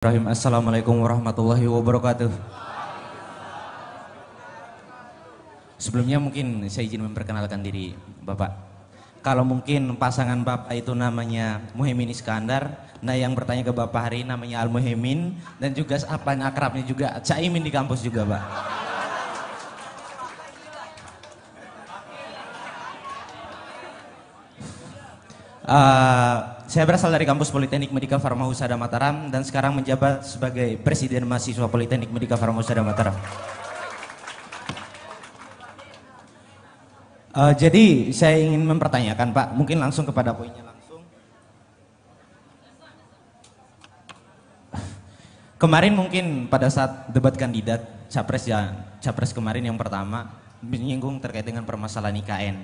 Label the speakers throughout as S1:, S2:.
S1: Assalamualaikum warahmatullahi wabarakatuh. Sebelumnya mungkin saya izin memperkenalkan diri Bapak. Kalau mungkin pasangan Bapak itu namanya Muhaimin Iskandar, nah yang bertanya ke Bapak hari ini namanya Al Muhaimin, dan juga apa akrabnya juga Caimin di kampus juga, Pak. Saya berasal dari kampus Politeknik Medika Farma Husada Mataram dan sekarang menjabat sebagai Presiden Mahasiswa Politeknik Medika Farma Husada Mataram. Jadi saya ingin mempertanyakan, Pak, mungkin langsung kepada poinnya langsung. Kemarin mungkin pada saat debat kandidat capres kemarin yang pertama menyinggung terkait dengan permasalahan IKN.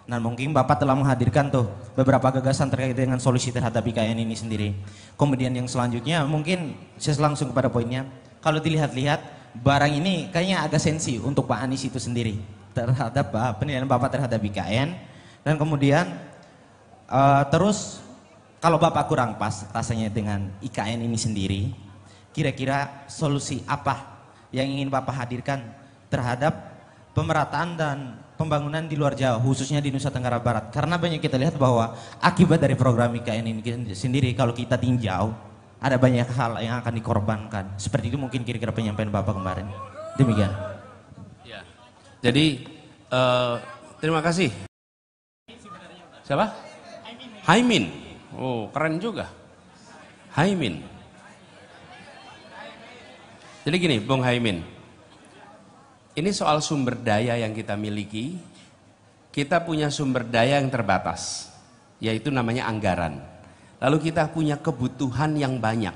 S1: Nah, mungkin Bapak telah menghadirkan tuh beberapa gagasan terkait dengan solusi terhadap IKN ini sendiri. Kemudian yang selanjutnya mungkin saya langsung kepada poinnya. Kalau dilihat-lihat barang ini kayaknya agak sensi untuk Pak Anies itu sendiri terhadap penilaian Bapak terhadap IKN. Dan kemudian terus kalau Bapak kurang pas rasanya dengan IKN ini sendiri, kira-kira solusi apa yang ingin Bapak hadirkan terhadap pemerataan dan pembangunan di luar Jawa, khususnya di Nusa Tenggara Barat. Karena banyak kita lihat bahwa akibat dari program IKN ini sendiri, kalau kita tinjau, ada banyak hal yang akan dikorbankan. Seperti itu mungkin kira-kira penyampaian Bapak kemarin. Demikian.
S2: Ya. Jadi, terima kasih. Siapa? Haimin. Oh, keren juga. Haimin. Jadi gini, Bung Haimin. Ini soal sumber daya yang kita miliki. Kita punya sumber daya yang terbatas, yaitu namanya anggaran. Lalu kita punya kebutuhan yang banyak.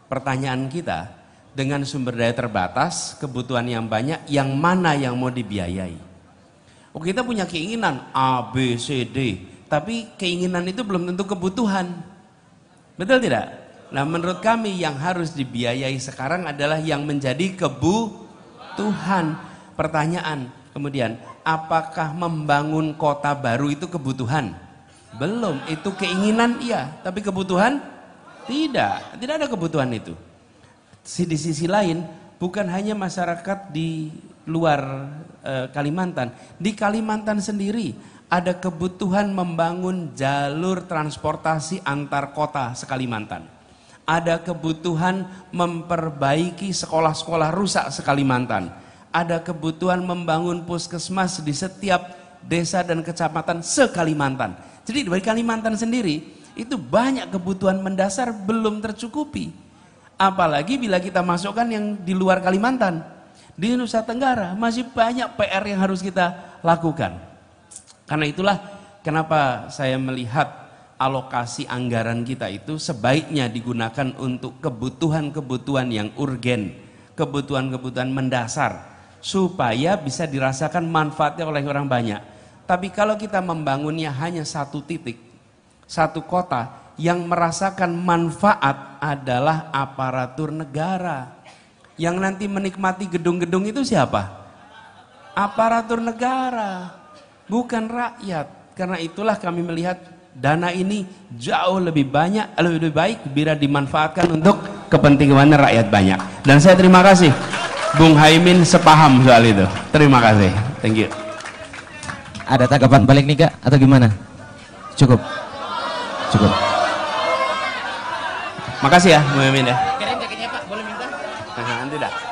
S2: Pertanyaan kita, dengan sumber daya terbatas, kebutuhan yang banyak, yang mana yang mau dibiayai? Oh, kita punya keinginan A, B, C, D, tapi keinginan itu belum tentu kebutuhan. Betul tidak? Nah, menurut kami yang harus dibiayai sekarang adalah yang menjadi Tuhan. Pertanyaan kemudian, apakah membangun kota baru itu kebutuhan? Belum, itu keinginan iya, tapi kebutuhan tidak ada kebutuhan itu. Di sisi lain, bukan hanya masyarakat di luar Kalimantan, di Kalimantan sendiri ada kebutuhan membangun jalur transportasi antar kota se-Kalimantan. Ada kebutuhan memperbaiki sekolah-sekolah rusak se-Kalimantan. Ada kebutuhan membangun puskesmas di setiap desa dan kecamatan se-Kalimantan. Jadi dari Kalimantan sendiri itu banyak kebutuhan mendasar belum tercukupi. Apalagi bila kita masukkan yang di luar Kalimantan. Di Nusa Tenggara masih banyak PR yang harus kita lakukan. Karena itulah kenapa saya melihat alokasi anggaran kita itu sebaiknya digunakan untuk kebutuhan-kebutuhan yang urgen, kebutuhan-kebutuhan mendasar, supaya bisa dirasakan manfaatnya oleh orang banyak. Tapi kalau kita membangunnya hanya satu titik, satu kota, yang merasakan manfaat adalah aparatur negara. Yang nanti menikmati gedung-gedung itu siapa? Aparatur negara, bukan rakyat. Karena itulah kami melihat dana ini jauh lebih banyak, lebih baik bila dimanfaatkan untuk kepentingan rakyat banyak. Dan saya terima kasih Bung Haimin sepaham soal itu. Terima kasih. Thank you.
S1: Ada tanggapan balik nih, Kak, atau gimana? Cukup.
S2: Makasih ya Bung Haimin ya.
S1: Kirim jaketnya, Pak, boleh minta?
S2: Tidak.